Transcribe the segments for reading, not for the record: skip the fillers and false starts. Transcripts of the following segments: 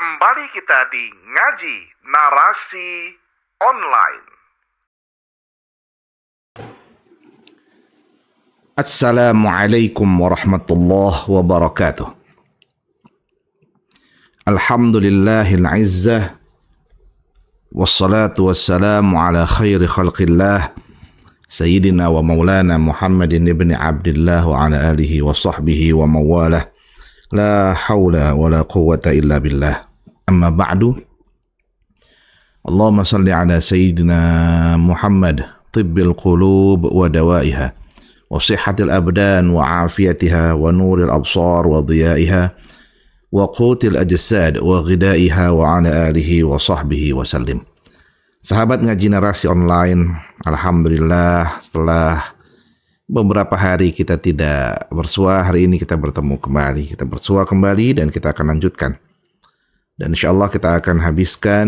Kembali kita di Ngaji Narasi Online. Assalamualaikum warahmatullahi wabarakatuh. Alhamdulillahil izzah, wassalatu wassalamu ala khairi khalqillah, Sayyidina wa maulana Muhammadin ibn Abdillah wa ala alihi wa sahbihi wa mawalah. La hawla wa la quwwata illa billah. Amma ba'du. Allahumma salli ala Sayyidina Muhammad, tibbil qulub wa dawaiha, wa sihhatil abdan wa afiyatiha, wa nuril absar wa dhiyaiha, wa qutil ajsad wa ghidaiha, wa ala alihi wa sahbihi wa sallim. Sahabat Ngaji Narasi Online, alhamdulillah setelah beberapa hari kita tidak bersua, hari ini kita bertemu kembali. Kita bersua kembali dan kita akan lanjutkan. Dan insya Allah kita akan habiskan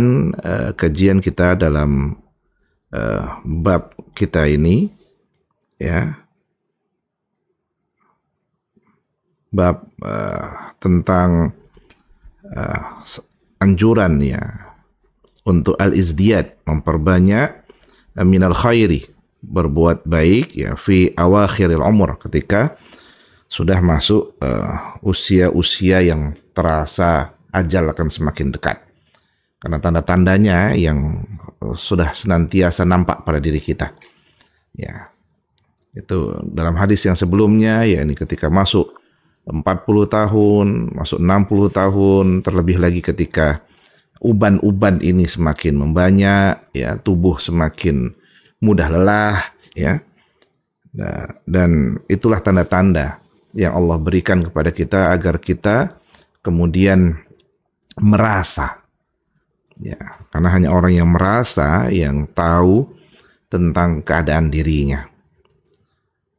kajian kita dalam bab kita ini, ya, bab tentang anjuran, ya, untuk al-izdiyad, memperbanyak minal khairi, berbuat baik, ya, fi awakhiril umur, ketika sudah masuk usia-usia yang terasa ajal akan semakin dekat. Karena tanda-tandanya yang sudah senantiasa nampak pada diri kita. Ya. Itu dalam hadis yang sebelumnya, ya, ini ketika masuk 40 tahun, masuk 60 tahun, terlebih lagi ketika uban-uban ini semakin membanyak, ya, tubuh semakin mudah lelah, ya. Nah, dan itulah tanda-tanda yang Allah berikan kepada kita agar kita kemudian merasa, ya, karena hanya orang yang merasa yang tahu tentang keadaan dirinya.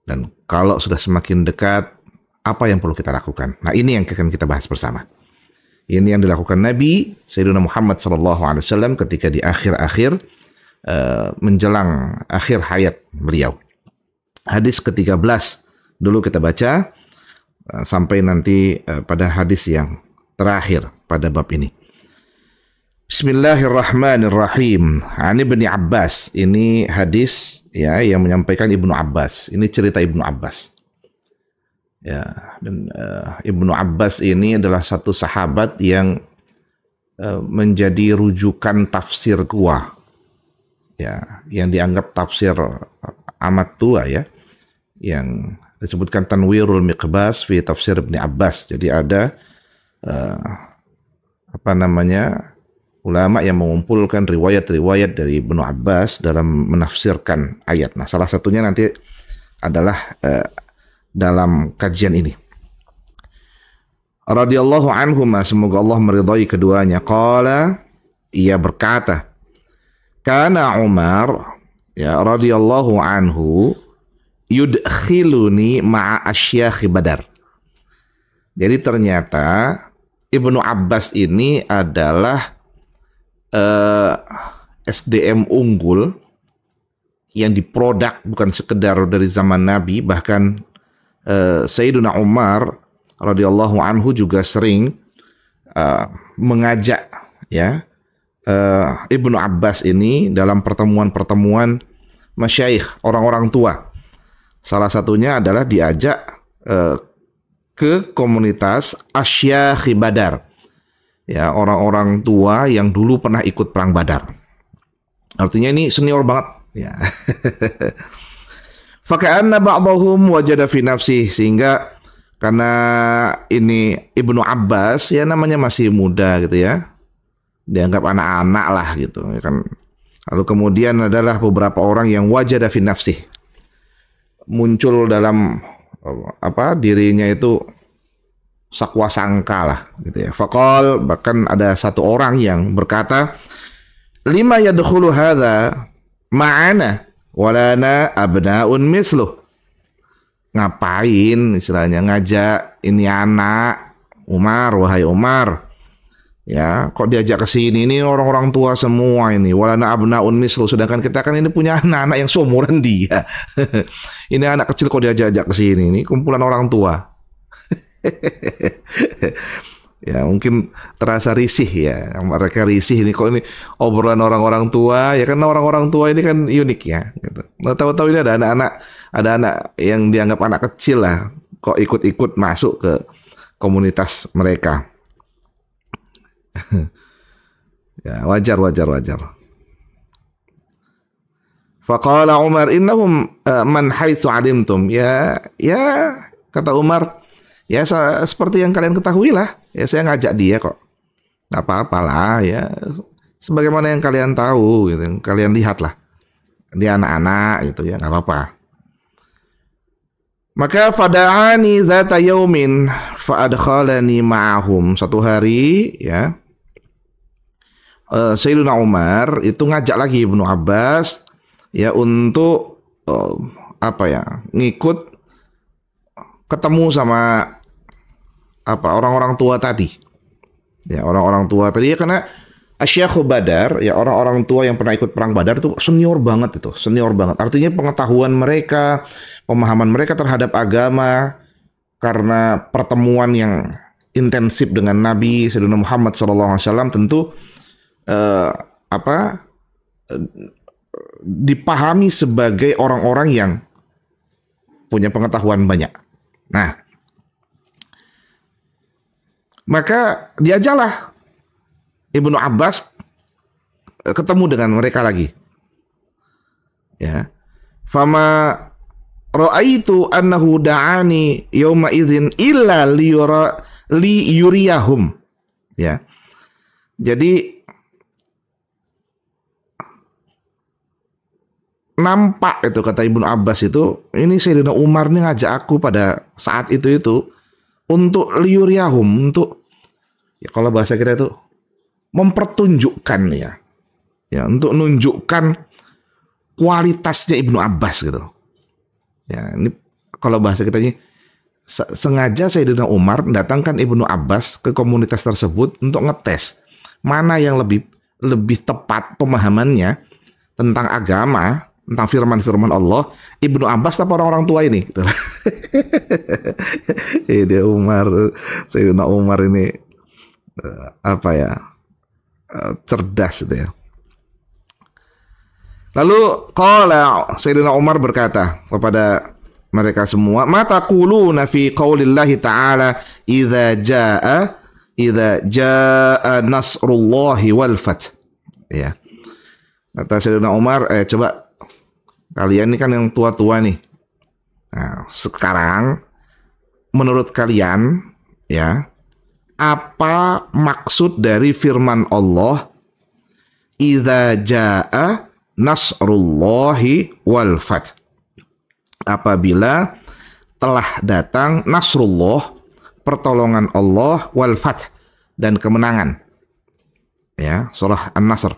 Dan kalau sudah semakin dekat, apa yang perlu kita lakukan? Nah, ini yang akan kita bahas bersama. Ini yang dilakukan Nabi Sayyidina Muhammad SAW ketika di akhir-akhir menjelang akhir hayat beliau. Hadis ke-13 dulu kita baca sampai nanti pada hadis yang terakhir pada bab ini. Bismillahirrahmanirrahim. An Ibnu Abbas. Ini hadis, ya, yang menyampaikan Ibnu Abbas. Ini cerita Ibnu Abbas. Ya, dan Ibnu Abbas ini adalah satu sahabat yang menjadi rujukan tafsir tua, ya, yang dianggap tafsir amat tua, ya, yang disebutkan Tanwirul Miqbas fi tafsir Ibnu Abbas. Jadi ada ulama yang mengumpulkan riwayat-riwayat dari Ibnu Abbas dalam menafsirkan ayat. Nah, salah satunya nanti adalah dalam kajian ini. Radhiyallahu anhuma, semoga Allah meridai keduanya. Qala, ia berkata, kana Umar, ya, radhiyallahu anhu, yudkhiluni ma'a asyakhi Badar. Jadi ternyata Ibnu Abbas ini adalah SDM unggul yang diproduk bukan sekedar dari zaman Nabi, bahkan Sayyiduna Umar radhiyallahu anhu juga sering mengajak, ya, Ibnu Abbas ini dalam pertemuan-pertemuan masyayikh, orang-orang tua. Salah satunya adalah diajak ke komunitas Asyakhi Badar, ya, orang-orang tua yang dulu pernah ikut perang Badar. Artinya ini senior banget, ya. Faka'anna ba'dahum wajada fi nafsih, sehingga karena ini Ibnu Abbas, ya, namanya masih muda gitu, ya, dianggap anak-anak lah gitu, ya kan. Lalu kemudian adalah beberapa orang yang wajada fi nafsih, muncul dalam dirinya itu sakwa sangka lah gitu, ya. Faqal, bahkan ada satu orang yang berkata, lima yadkhulu hadza ma'ana walana abnaun misluh. Ngapain istilahnya ngajak ini anak Umar, wahai Umar, ya, kok diajak ke sini, ini orang-orang tua semua ini, walana abnaun misluh, sedangkan kita kan ini punya anak-anak yang seumuran dia. Ini anak kecil kok diajak ke sini, ini kumpulan orang tua. Ya mungkin terasa risih ya, mereka risih ini kok ini obrolan orang-orang tua ya, karena orang-orang tua ini kan unik ya gitu. Nah, tahu-tahu ini ada anak yang dianggap anak kecil lah kok ikut-ikut masuk ke komunitas mereka. Ya wajar. Faqala Umar innahum man haitsu alimtum, ya kata Umar, ya seperti yang kalian ketahui lah, ya saya ngajak dia kok, nggak apa-apalah ya, sebagaimana yang kalian tahu gitu, yang kalian lihat lah, dia anak-anak gitu ya, nggak apa-apa. Maka fada'ani zata yaumin fa'adkhalani ma'ahum, satu hari ya Sayyidina Umar itu ngajak lagi Ibnu Abbas ya untuk ngikut ketemu sama orang-orang tua tadi. Ya, orang-orang tua tadi ya, karena Asyakhu Badar, ya orang-orang tua yang pernah ikut perang Badar itu senior banget itu, senior banget. Artinya pengetahuan mereka, pemahaman mereka terhadap agama karena pertemuan yang intensif dengan Nabi Sayyidina Muhammad SAW tentu dipahami sebagai orang-orang yang punya pengetahuan banyak. Nah, maka diajalah Ibnu Abbas ketemu dengan mereka lagi. Ya. Fama ra'aitu annahu da'ani yawma idzin illa liyuriyahum. Ya. Jadi nampak itu kata Ibnu Abbas itu, ini Sayyidina Umar nih ngajak aku pada saat itu untuk liyuriyahum, untuk ya kalau bahasa kita itu mempertunjukkan ya untuk menunjukkan kualitasnya Ibnu Abbas gitu. Ya, ini kalau bahasa kita ini sengaja Sayyidina Umar mendatangkan Ibnu Abbas ke komunitas tersebut untuk ngetes mana yang lebih tepat pemahamannya tentang agama, tentang firman-firman Allah, Ibnu Abbas atau orang-orang tua ini gitu. Dia Sayyidina Umar ini cerdas itu ya. Lalu qala Sayyidina Umar berkata kepada mereka semua, ma taquluna fi qaulillahi ta'ala idza jaa nasrullahi wal fath. Ya. Kata Sayyidina Umar, coba kalian ini kan yang tua-tua nih. Nah, sekarang menurut kalian ya, apa maksud dari firman Allah idza jaa nasrullahi wal fath? Apabila telah datang nasrullah, pertolongan Allah, wal fath, dan kemenangan. Ya, surah An-Nasr.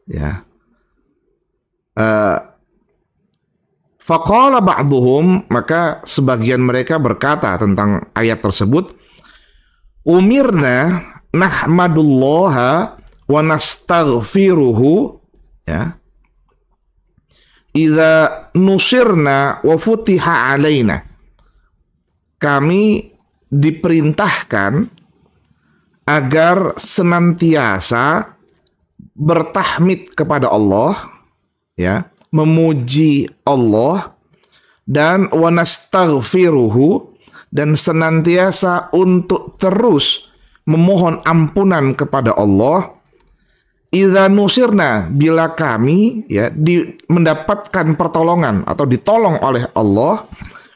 Ya. Faqala ba'duhum, maka sebagian mereka berkata tentang ayat tersebut, umirna nahmadullaha wa nastaghfiruhu, ya, idza nusirna wa futiha alaina. Kami diperintahkan agar senantiasa bertahmid kepada Allah, ya, memuji Allah, dan wa nastaghfiruhu, dan senantiasa untuk terus memohon ampunan kepada Allah, idza nusirna, bila kami ya mendapatkan pertolongan atau ditolong oleh Allah,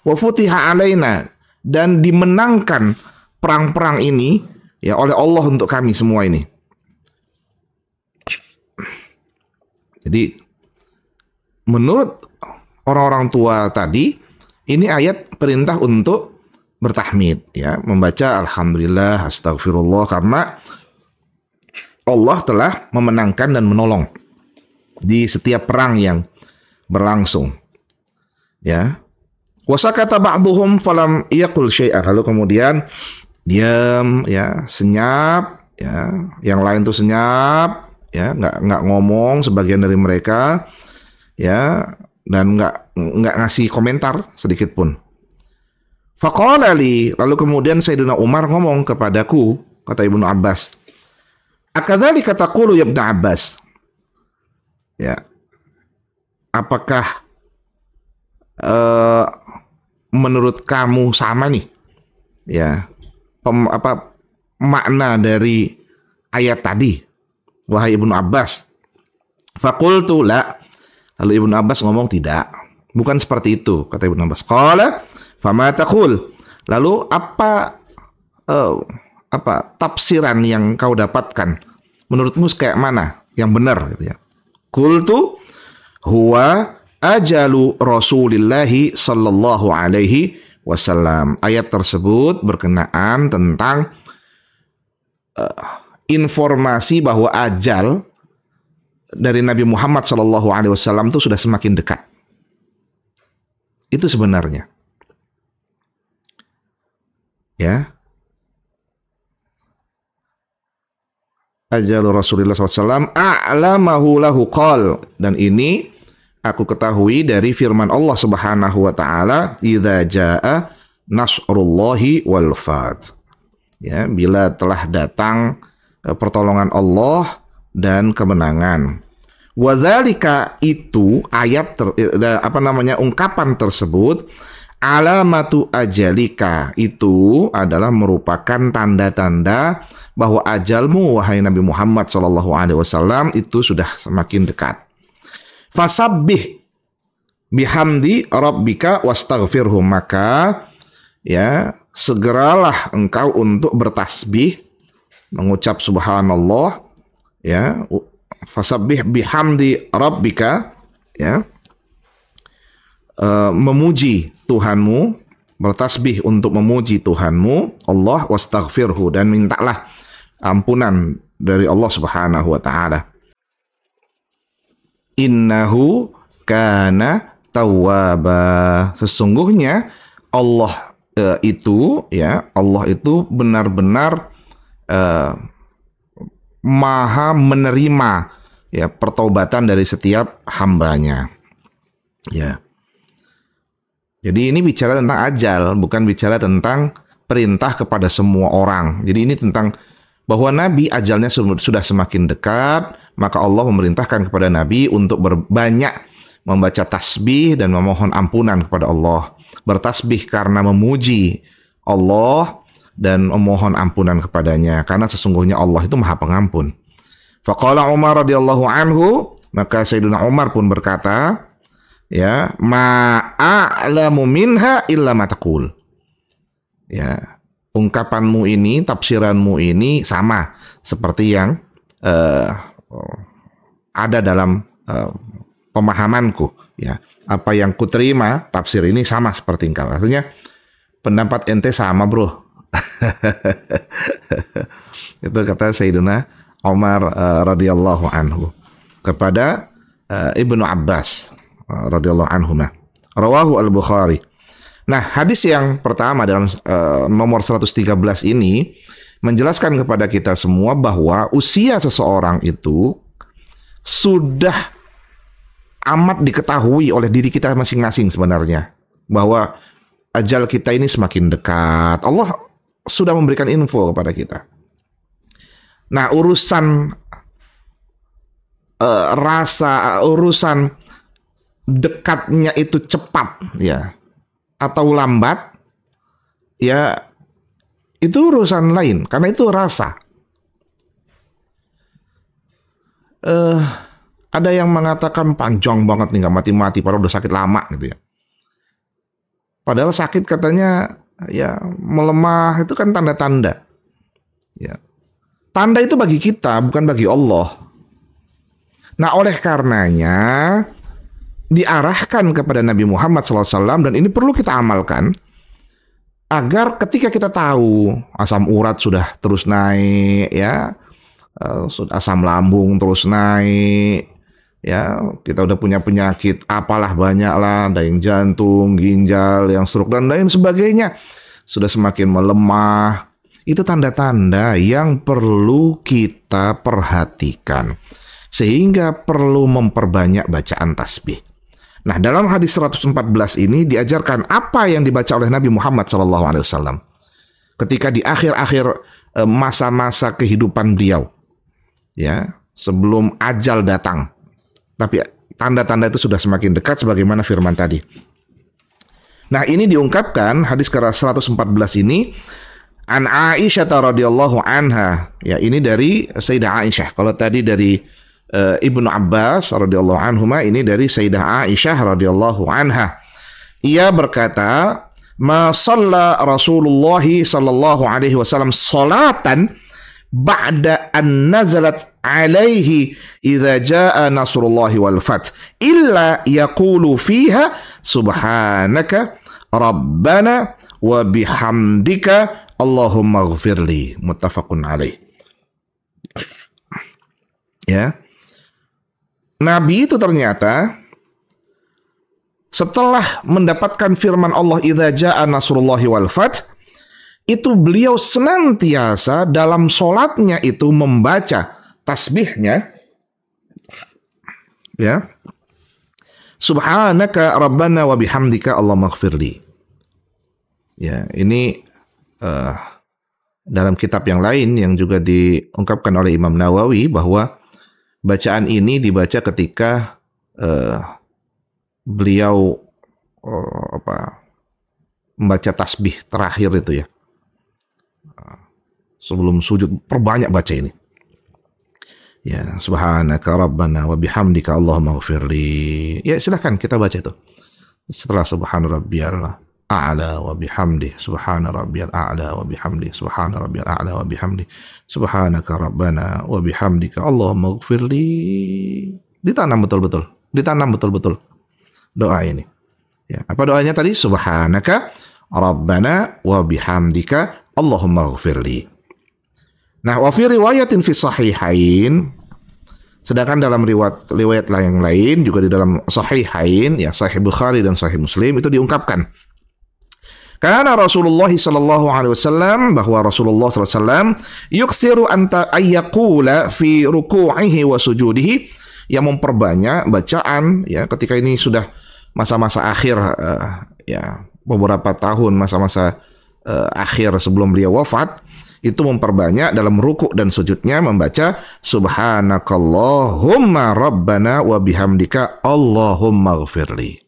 wa futiha alaina, dan dimenangkan perang-perang ini ya oleh Allah untuk kami semua ini. Jadi menurut orang-orang tua tadi, ini ayat perintah untuk bertahmid ya, membaca alhamdulillah, astagfirullah, karena Allah telah memenangkan dan menolong di setiap perang yang berlangsung. Ya. Wasakata ba'duhum falam yaqul syai'an. Lalu kemudian diam ya, senyap ya. Yang lain tuh senyap ya, enggak ngomong sebagian dari mereka ya, dan enggak ngasih komentar sedikit pun. Faqala li, lalu kemudian Sayyidina Umar ngomong kepadaku kata Ibnu Abbas. Akadzalika taqulu ya Ibnu Abbas? Ya. Apakah menurut kamu sama nih? Ya. Makna dari ayat tadi, wahai Ibnu Abbas? Faqultu la. Lalu Ibnu Abbas ngomong tidak. Bukan seperti itu, kata Ibnu Abbas. Qala fama taqul? Lalu apa tafsiran yang kau dapatkan? Menurutmu kayak mana yang benar gitu ya? Qultu huwa ajalu Rasulillahi sallallahu alaihi wasallam. Ayat tersebut berkenaan tentang informasi bahwa ajal dari Nabi Muhammad sallallahu alaihi wasallam itu sudah semakin dekat. Itu sebenarnya. Ya. Ajalu Rasulullah SAW a'lamahu lahu qal. Dan ini aku ketahui dari firman Allah Subhanahu wa taala, idza jaa nasrullahi wal fath. Ya, bila telah datang pertolongan Allah dan kemenangan. Wadzalika, itu ayat ungkapan tersebut, alamatu ajalika, itu adalah merupakan tanda-tanda bahwa ajalmu wahai Nabi Muhammad SAW itu sudah semakin dekat. Fasabbih bihamdi rabbika wastaghfirhu, maka ya segeralah engkau untuk bertasbih, mengucap subhanallah, ya, fasabbih bihamdi rabbika, ya, memuji Tuhanmu, bertasbih untuk memuji Tuhanmu Allah, wastaghfirhu, dan mintalah ampunan dari Allah Subhanahu wa taala. Innahu kana tawwaba, sesungguhnya Allah itu benar-benar maha menerima ya pertobatan dari setiap hambanya. Ya. Jadi ini bicara tentang ajal, bukan bicara tentang perintah kepada semua orang. Jadi ini tentang bahwa Nabi ajalnya sudah semakin dekat, maka Allah memerintahkan kepada Nabi untuk berbanyak membaca tasbih dan memohon ampunan kepada Allah. Bertasbih karena memuji Allah dan memohon ampunan kepadanya, karena sesungguhnya Allah itu Maha Pengampun. Faqala Umar radhiyallahu anhu, maka Sayyidina Umar pun berkata, ya, ma'a'lamu minha illa ma taqul. Ya, ungkapanmu ini, tafsiranmu ini sama seperti yang ada dalam pemahamanku, ya. Apa yang kuterima tafsir ini sama seperti engkau. Artinya pendapat ente sama, bro. Itu kata Sayyidina Umar radhiyallahu anhu kepada Ibnu Abbas radhiyallahu anhuma. Rawahu al-Bukhari. Nah, hadis yang pertama dalam nomor 113 ini menjelaskan kepada kita semua bahwa usia seseorang itu sudah amat diketahui oleh diri kita masing-masing sebenarnya, bahwa ajal kita ini semakin dekat. Allah sudah memberikan info kepada kita. Nah, urusan urusan dekatnya itu cepat, ya, atau lambat, ya, itu urusan lain, karena itu rasa. Ada yang mengatakan panjang banget nih, nggak mati-mati, padahal udah sakit lama gitu ya. Padahal sakit katanya ya melemah, itu kan tanda-tanda. Ya. Tanda itu bagi kita, bukan bagi Allah. Nah, oleh karenanya diarahkan kepada Nabi Muhammad SAW, dan ini perlu kita amalkan, agar ketika kita tahu asam urat sudah terus naik, ya, asam lambung terus naik, ya, kita udah punya penyakit apalah banyak lah, ada yang jantung, ginjal, yang stroke dan lain sebagainya, sudah semakin melemah. Itu tanda-tanda yang perlu kita perhatikan, sehingga perlu memperbanyak bacaan tasbih. Nah, dalam hadis 114 ini diajarkan apa yang dibaca oleh Nabi Muhammad SAW ketika di akhir-akhir masa-masa kehidupan beliau, ya, sebelum ajal datang. Tapi tanda-tanda itu sudah semakin dekat sebagaimana firman tadi. Nah, ini diungkapkan hadis ke-114 ini an Aisyah radhiyallahu anha. Ya, ini dari Sayyidah Aisyah. Kalau tadi dari Ibnu Abbas radhiyallahu anhuma, ini dari Sayyidah Aisyah radhiyallahu anha. Ia berkata, "Ma shalla Rasulullah sallallahu alaihi wasallam salatan ba'da an nazalat alaihi idza jaa nasrullahi wal fath illa yaqulu fiha subhanaka rabbana wa bihamdika Allahumma ighfirli." Muttafaqun alaih. Ya. Nabi itu ternyata setelah mendapatkan firman Allah idza jaa nasrullahi wal fath, itu beliau senantiasa dalam sholatnya itu membaca tasbihnya, ya, subhanaka rabbana wa bihamdika Allahumma ighfirli. Ya, ini dalam kitab yang lain yang juga diungkapkan oleh Imam Nawawi bahwa bacaan ini dibaca ketika beliau membaca tasbih terakhir itu, ya, sebelum sujud. Perbanyak baca ini, ya, subhanaka rabbana wa bihamdika Allahumma ighfirli. Ya, silahkan kita baca itu setelah subhana rabbiyal a'la wa bihamdi, subhana rabbiyal a'la wa bihamdi, subhana rabbiyal a'la wa bihamdi, subhanaka rabbana wa bihamdika Allahumma ighfirli. Ditanam betul-betul doa ini. Ya, apa doanya tadi? Subhanaka rabbana wa bihamdika Allahumma ighfirli. Nah, wa fi riwayatin fi sahihain, sedangkan dalam riwayat yang lain juga di dalam sahihain, ya, Sahih Bukhari dan Sahih Muslim, itu diungkapkan karena Rasulullah sallallahu alaihi wasallam, bahwa Rasulullah sallallahu alaihi wasallam yuksiru anta ayyaqula fi ruku'ihi wa sujudihi, yang memperbanyak bacaan, ya, ketika ini sudah masa-masa akhir, ya, beberapa tahun masa-masa akhir sebelum beliau wafat, itu memperbanyak dalam ruku' dan sujudnya membaca subhanakallahumma rabbana wa bihamdika Allahumma ighfirli.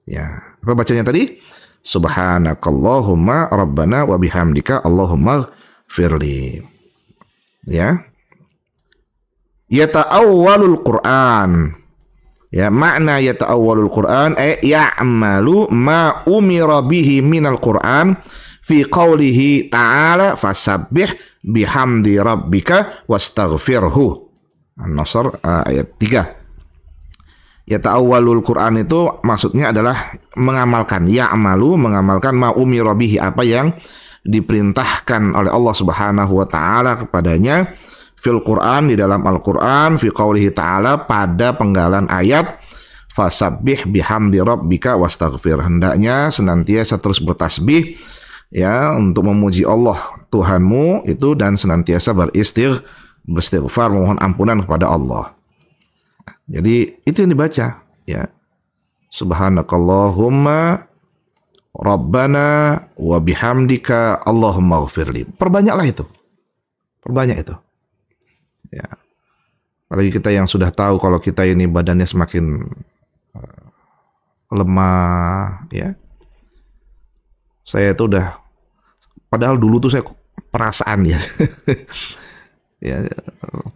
Ya, apa bacanya tadi? Subhanakallahumma rabbana wa bihamdika Allahumma ighfirli. Ya. Yata'awwalul Qur'an. Ya, makna yata'awwalul Qur'an ya'malu ma umira bihi minal Qur'an fi qawlihi ta'ala fasabbih bihamdi rabbika wastaghfirhu. An-Nasr ayat 3. Yata'awwalul Qur'an itu maksudnya adalah mengamalkan, ya'malu, mengamalkan ma umira bihi, apa yang diperintahkan oleh Allah Subhanahu wa taala kepadanya fil Qur'an, di dalam Al-Qur'an, fi qaulihi ta'ala, pada penggalan ayat fasabbih bihamdi rabbika wastaghfir, hendaknya senantiasa terus bertasbih, ya, untuk memuji Allah Tuhanmu itu, dan senantiasa beristighfar, memohon ampunan kepada Allah. Jadi itu yang dibaca, ya, subhanakallahumma rabbana wa bihamdika Allahumma ighfirli. Perbanyaklah itu. Perbanyak itu. Ya. Apalagi kita yang sudah tahu kalau kita ini badannya semakin lemah, ya. Saya itu udah, padahal dulu tuh saya perasaan, ya. Ya,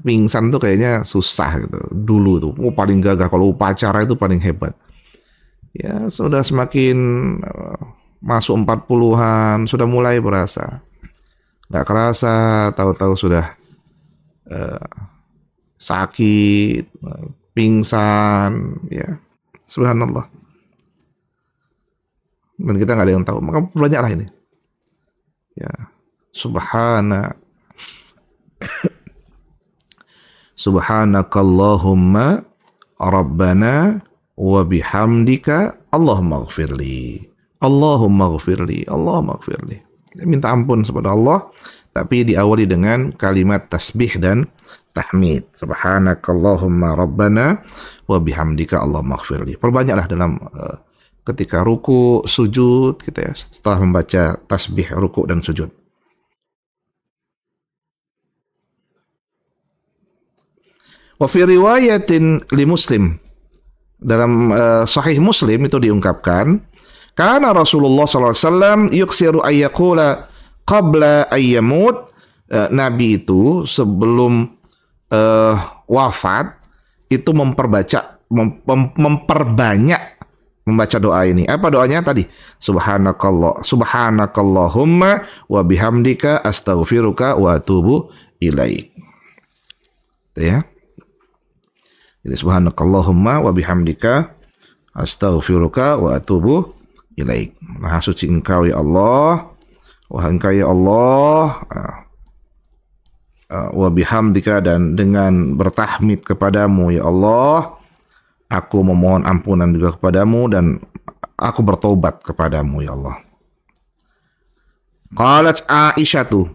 pingsan tuh kayaknya susah gitu. Dulu tuh paling gagah, kalau upacara itu paling hebat. Ya, sudah semakin masuk 40-an sudah mulai berasa. Nggak kerasa, tahu-tahu sudah sakit, pingsan, ya. Subhanallah. Dan kita nggak ada yang tahu. Maka banyaklah ini. Ya, subhanakallahumma rabbana wa bihamdika Allahumma ighfirli. Allahumma ighfirli. Allahumma ighfirli. Minta ampun kepada Allah, tapi diawali dengan kalimat tasbih dan tahmid. Subhanakallahumma rabbana wa bihamdika Allahumma ighfirli. Perbanyaklah dalam ketika ruku, sujud, gitu, ya, setelah membaca tasbih ruku dan sujud. Wa fi riwayatin li Muslim, dalam Sahih Muslim itu diungkapkan, karena Rasulullah SAW yuksiru ayyakula qabla ayyamut, Nabi itu sebelum wafat itu memperbanyak membaca doa ini. Apa doanya tadi? Subhanakallahumma wa bihamdika astaghfiruka wa atubu ilaik. Itu ya. Jadi subhanakallahumma wa bihamdika astaghfiruka wa atubu ilaik. Maha suci Engkau ya Allah, wahai Engkau ya Allah, wa bihamdika, dan dengan bertahmid kepadamu ya Allah, aku memohon ampunan juga kepadamu dan aku bertobat kepadamu ya Allah. Qalat Aisyatu,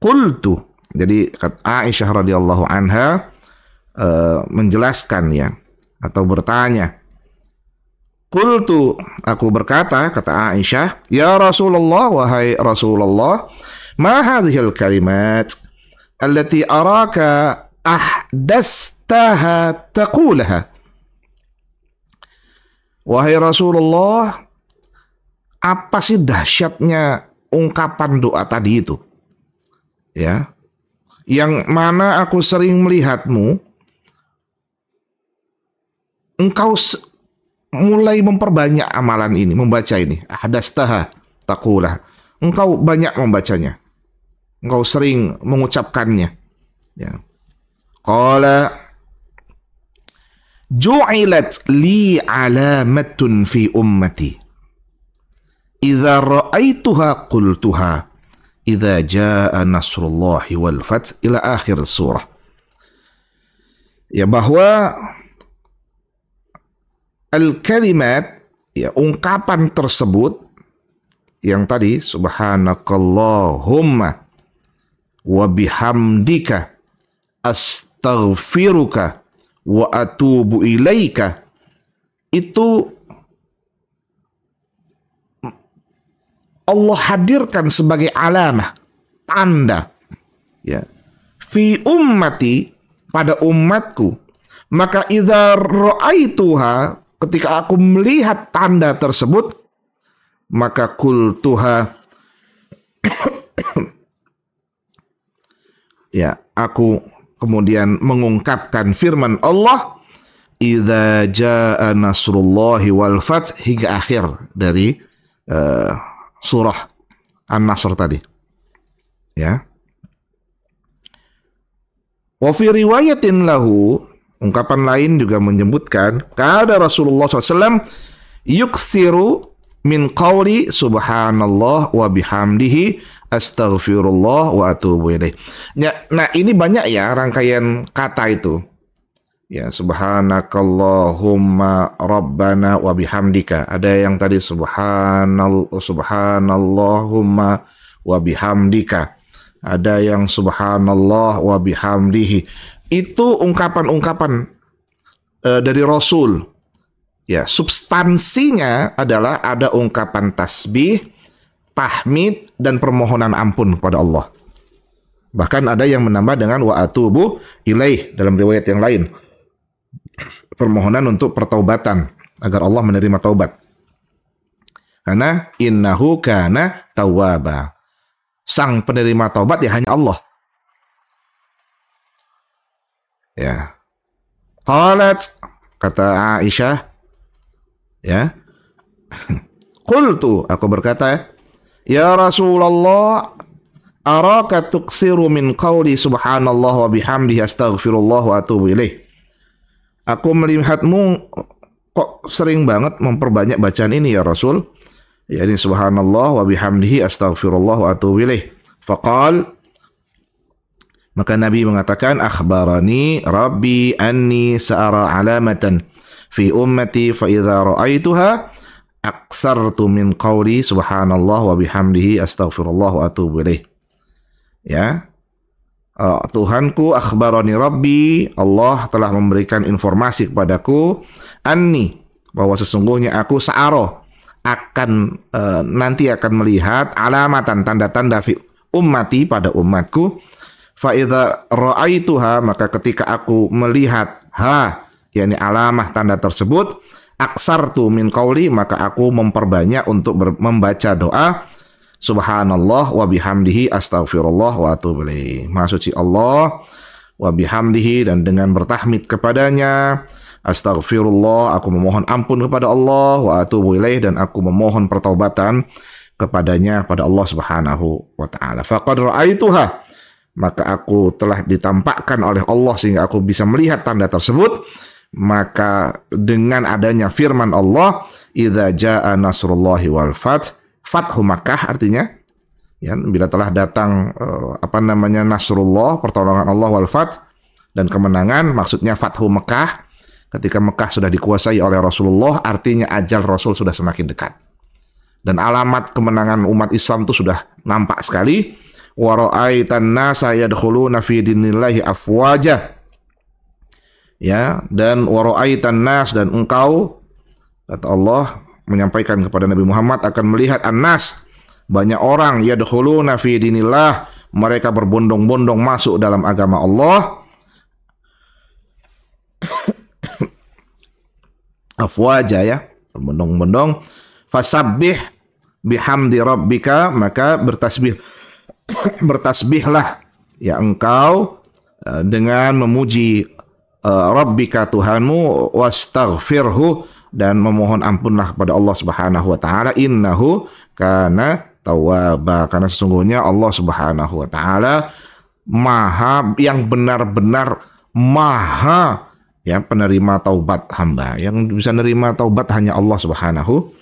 qultu. Jadi Aisyah radhiyallahu anha menjelaskan ya, atau bertanya. Qultu, aku berkata, kata Aisyah, ya Rasulullah, wahai Rasulullah, ma hadhil kalimat allati araka ahdastaha taqulaha. Wahai Rasulullah, apa sih dahsyatnya ungkapan doa tadi itu? Ya, yang mana aku sering melihatmu, engkau mulai memperbanyak amalan ini, membaca ini. Ahdastaha taqulah. Engkau banyak membacanya. Engkau sering mengucapkannya. Ya. Qala ju'ilat li alamatun fi ummati. Idza ra'aituha qultuha. Idza jaa nasrullahi wal fath, ila akhir surah. Ya, bahwa al-kalimat, ya, ungkapan tersebut yang tadi subhanakallahumma wa bihamdika astaghfiruka wa atubu ilaika, itu Allah hadirkan sebagai alamah, tanda, ya, fi ummati, pada umatku. Maka idza ra'aituha, ketika aku melihat tanda tersebut, maka qultuha, ya, aku kemudian mengungkapkan firman Allah, idza jaa nasrullahi wal fath, hingga akhir dari surah An-Nasr tadi. Ya. Wa fi riwayatin lahu, ungkapan lain juga menyebutkan, kada Rasulullah SAW yuksiru min qawli subhanallah wa bihamdihi astaghfirullah wa atubu ilaih. Nah, ini banyak ya rangkaian kata itu. Ya, subhanakallahumma rabbana wa bihamdika. Ada yang tadi subhanallahumma wa bihamdika. Ada yang subhanallah wa bihamdihi. Itu ungkapan-ungkapan dari Rasul. Ya, substansinya adalah ada ungkapan tasbih, tahmid, dan permohonan ampun kepada Allah. Bahkan ada yang menambah dengan wa atubu ilaih dalam riwayat yang lain. Permohonan untuk pertaubatan agar Allah menerima taubat. Karena innahu kana tawwaba. Sang penerima taubat ya hanya Allah. Ya. Qalat, kata Aisyah, ya. Qultu, aku berkata, ya Rasulullah, araka tuksiru min qawli subhanallah wa bihamdihi astaghfirullah wa atubu ilaih. Aku melihatmu kok sering banget memperbanyak bacaan ini ya Rasul. Ya, ini subhanallah wa bihamdihi astaghfirullah wa atubu ilaih. Faqal, maka Nabi mengatakan, akhbarani rabbi anni sa'ara alamatan fi ummati fa idza ra'aituha aksartu min qawli subhanallah wa bihamdihi astaghfirullah wa atubu ilaih. Ya. Tuhanku, akhbarani rabbi, Allah telah memberikan informasi kepadaku, anni, bahwa sesungguhnya aku sa'aro, akan nanti akan melihat alamatan, tanda-tanda fi ummati, pada umatku, Fa idza ra'aituha, maka ketika aku melihat yakni alamah tanda tersebut, aksartu min qauli, maka aku memperbanyak untuk membaca doa subhanallah wa bihamdihi astaghfirullah wa atubu ilaih. Maha suci Allah wa bihamdihi, dan dengan bertahmid kepadanya, astaghfirullah, aku memohon ampun kepada Allah, wa atubu ilaih, dan aku memohon pertaubatan kepadanya, pada Allah Subhanahu wa taala. Faqad ra'aituha, maka aku telah ditampakkan oleh Allah sehingga aku bisa melihat tanda tersebut. Maka dengan adanya firman Allah, idza jaa nasrullahi wal fath, fathu Makkah artinya, ya, bila telah datang nasrullah, pertolongan Allah, wal fath, dan kemenangan, maksudnya fathu Makkah, ketika Mekah sudah dikuasai oleh Rasulullah, artinya ajal Rasul sudah semakin dekat. Dan alamat kemenangan umat Islam itu sudah nampak sekali. Wa ra'aitan nasa yadkhuluna fi dinillahi afwaja. Ya, dan wa ra'aitan nas, dan engkau, kata Allah menyampaikan kepada Nabi Muhammad, akan melihat an-nas, banyak orang, yadkhuluna fi dinillah, mereka berbondong-bondong masuk dalam agama Allah. Afwaja, ya, berbondong-bondong. Fasabbih bihamdi rabbika, maka bertasbihlah ya engkau dengan memuji rabbika Tuhanmu, wastaghfirhu, dan memohon ampunlah kepada Allah Subhanahu wa taala, innahu kana tawwaba, karena sesungguhnya Allah Subhanahu wa taala maha, yang benar-benar maha, ya, penerima taubat hamba. Yang bisa menerima taubat hanya Allah Subhanahu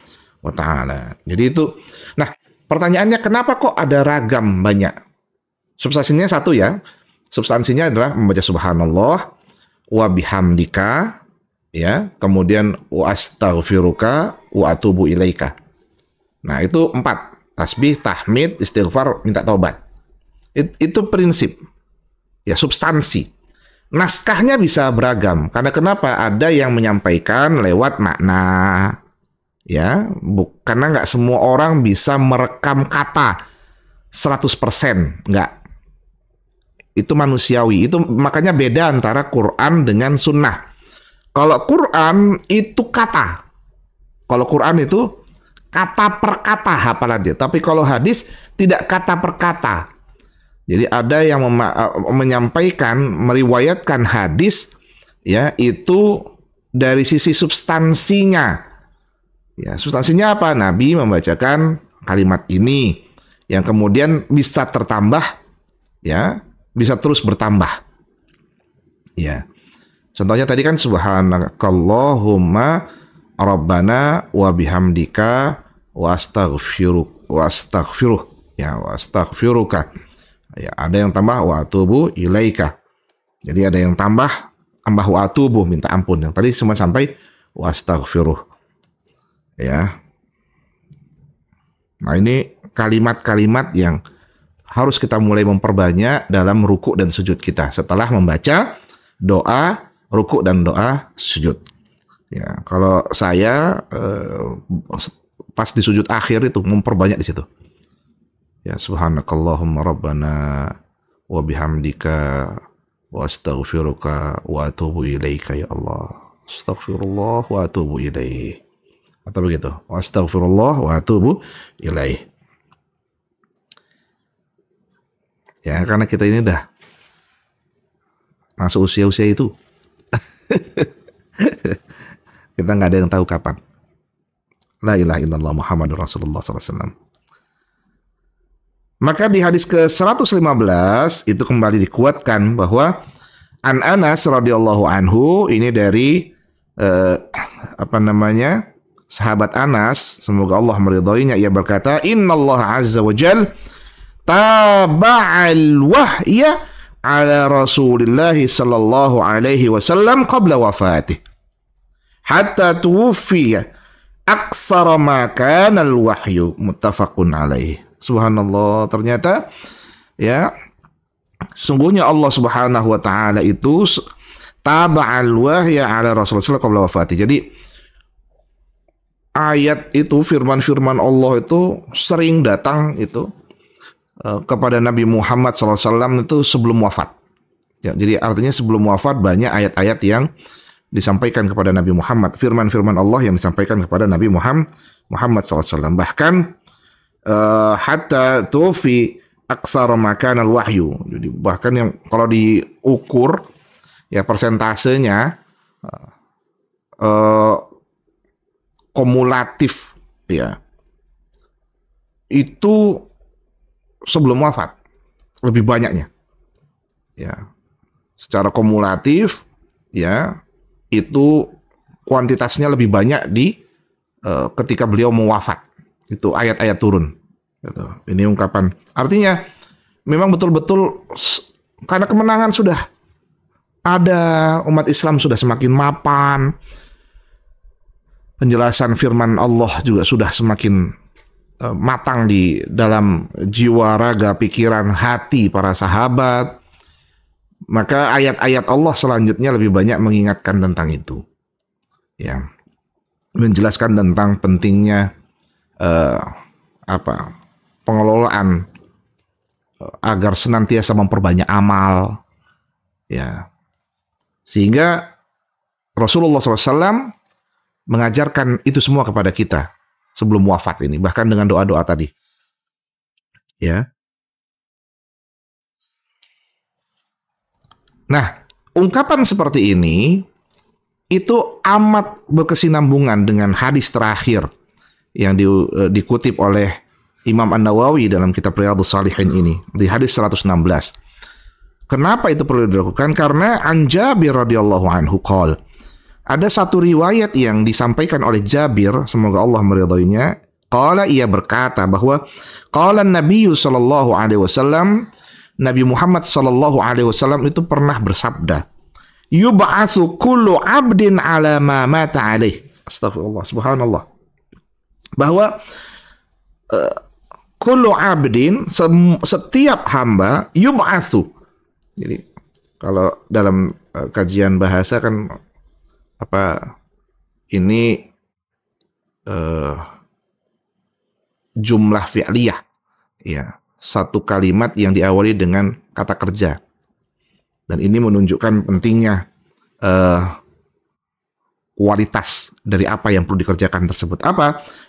wa taala. Jadi itu. Nah, pertanyaannya, kenapa kok ada ragam banyak? Substansinya satu, ya. Substansinya adalah membaca subhanallah wa bihamdika, ya, kemudian wa astaghfiruka wa atubu ilaika. Nah, itu 4. Tasbih, tahmid, istighfar, minta taubat. Itu prinsip. Ya, substansi. Naskahnya bisa beragam. Karena kenapa? Ada yang menyampaikan lewat makna. Ya, karena nggak semua orang bisa merekam kata 100%, nggak. Itu manusiawi. Itu makanya beda antara Quran dengan Sunnah. Kalau Quran itu kata, kalau Quran itu kata per kata hafalan dia. Tapi kalau hadis tidak kata per kata. Jadi ada yang menyampaikan, meriwayatkan hadis, ya, itu dari sisi substansinya. Ya, substansinya apa? Nabi membacakan kalimat ini yang kemudian bisa tertambah, ya, bisa terus bertambah. Ya. Contohnya tadi kan subhanakallahumma rabbana wa bihamdika wa astaghfiruh, ya, wa astaghfiruka. Ya, ada yang tambah wa atubu ilaika. Jadi ada yang tambah wa atubu, minta ampun. Yang tadi cuma sampai wa astaghfiruh. Ya. Nah, ini kalimat-kalimat yang harus kita mulai memperbanyak dalam ruku dan sujud kita setelah membaca doa ruku dan doa sujud. Ya, kalau saya pas di sujud akhir itu memperbanyak di situ. Ya, subhanakallahumma rabbana wa bihamdika wa astaghfiruka wa atubu ilaika, ya Allah. Astaghfirullah wa atubu ilaih. Atau begitu. Wa astaghfirullah wa atubu ilaih. Ya, karena kita ini dah masuk usia-usia itu. Kita nggak ada yang tahu kapan. La ilaha illallah Muhammadur Rasulullah SAW. Maka di hadis ke-115 itu kembali dikuatkan bahwa An Anas radhiyallahu anhu, ini dari sahabat Anas, semoga Allah meridhoinya, ia berkata, innallaha azza wa jal taba'al wahya ala Rasulillah sallallahu alaihi wasallam qabla wafatih hatta tuwfiya aksara ma kana al-wahyu, muttafaqun alaih. Subhanallah, ternyata, ya, sungguhnya Allah Subhanahu wa taala itu taba'al wahya ala Rasulullah qabla wafatih. Jadi ayat itu, firman-firman Allah itu sering datang itu kepada Nabi Muhammad SAW itu sebelum wafat. Ya, jadi artinya sebelum wafat banyak ayat-ayat yang disampaikan kepada Nabi Muhammad, firman-firman Allah yang disampaikan kepada Nabi Muhammad SAW. Bahkan hatta tufi aksara makan al-wahyu. Jadi bahkan yang kalau diukur ya persentasenya kumulatif ya itu sebelum wafat lebih banyaknya. Ya. Secara kumulatif ya itu kuantitasnya lebih banyak di ketika beliau mau wafat. Itu ayat-ayat turun. Gitu. Ini ungkapan. Artinya memang betul-betul karena kemenangan sudah ada, umat Islam sudah semakin mapan. Penjelasan firman Allah juga sudah semakin matang di dalam jiwa, raga, pikiran, hati para sahabat. Maka ayat-ayat Allah selanjutnya lebih banyak mengingatkan tentang itu. Ya. Menjelaskan tentang pentingnya pengelolaan agar senantiasa memperbanyak amal. Ya. Sehingga Rasulullah SAW mengajarkan itu semua kepada kita sebelum wafat ini, bahkan dengan doa-doa tadi. Ya. Nah, ungkapan seperti ini itu amat berkesinambungan dengan hadis terakhir yang dikutip oleh Imam An-Nawawi dalam kitab Riyadhus Shalihin ini, di hadis 116. Kenapa itu perlu dilakukan? Karena an Jabir radhiyallahu anhu qol. Ada satu riwayat yang disampaikan oleh Jabir, semoga Allah meridhoinya. Qala, ia berkata bahwa qala Nabi sallallahu alaihi wasallam, Nabi Muhammad sallallahu alaihi wasallam itu pernah bersabda, yub'atsu kullu 'abdin 'ala ma mata 'alaih. Astagfirullah, subhanallah. Bahwa kullu 'abdin, setiap hamba, yub'atsu. Jadi kalau dalam kajian bahasa kan ini jumlah fi'liyah, ya, satu kalimat yang diawali dengan kata kerja, dan ini menunjukkan pentingnya kualitas dari apa yang perlu dikerjakan tersebut.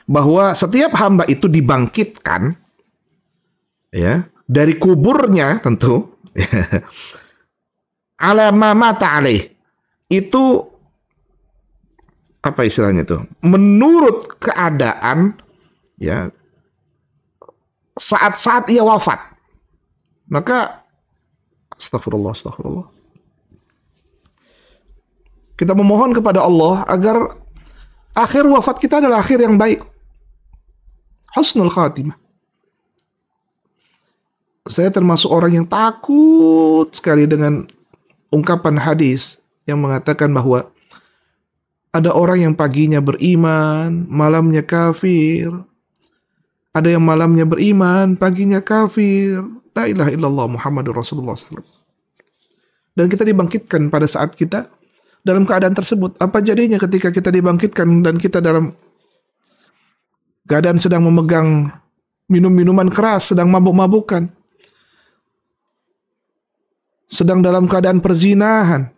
Bahwa setiap hamba itu dibangkitkan ya dari kuburnya tentu ala ma mata alaih, itu istilahnya itu menurut keadaan ya saat-saat ia wafat. Maka astagfirullah, kita memohon kepada Allah agar akhir wafat kita adalah akhir yang baik, husnul khatimah. Saya termasuk orang yang takut sekali dengan ungkapan hadis yang mengatakan bahwa ada orang yang paginya beriman, malamnya kafir. Ada yang malamnya beriman, paginya kafir. La ilaha illallah Muhammadur Rasulullah SAW. Dan kita dibangkitkan pada saat kita dalam keadaan tersebut. Apa jadinya ketika kita dibangkitkan dan kita dalam keadaan sedang memegang minum-minuman keras, sedang mabuk-mabukan, sedang dalam keadaan perzinahan,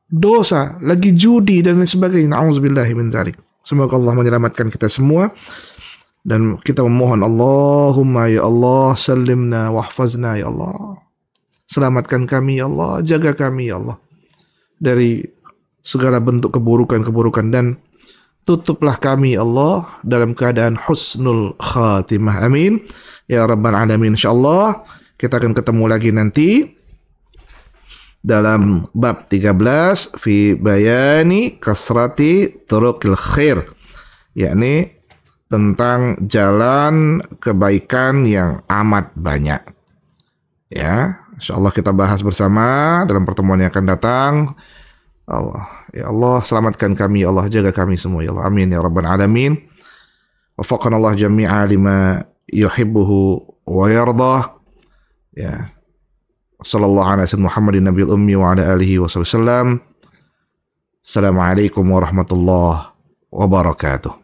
dosa, lagi judi dan lain sebagainya. Na'udzubillahi min dzalik. Semoga Allah menyelamatkan kita semua. Dan kita memohon, Allahumma ya Allah, salimna wahfazna ya Allah. Selamatkan kami ya Allah, jaga kami ya Allah dari segala bentuk keburukan-keburukan, dan tutuplah kami ya Allah dalam keadaan husnul khatimah. Amin ya rabbal alamin. Insyaallah kita akan ketemu lagi nanti dalam bab 13 fi bayani kasrati turuqil khair, yakni tentang jalan kebaikan yang amat banyak. Ya, insyaallah kita bahas bersama dalam pertemuan yang akan datang. Allah, ya Allah, selamatkan kami ya Allah, jaga kami semua ya Allah. Amin ya rabbal alamin. Waffaqana Allah jami'a lima yuhibbuhu wa yardah. Ya. Sallallahu alaihi wasallam Muhammadin nabiyil ummi wa ala alihi wasallam. Assalamualaikum warahmatullahi wabarakatuh.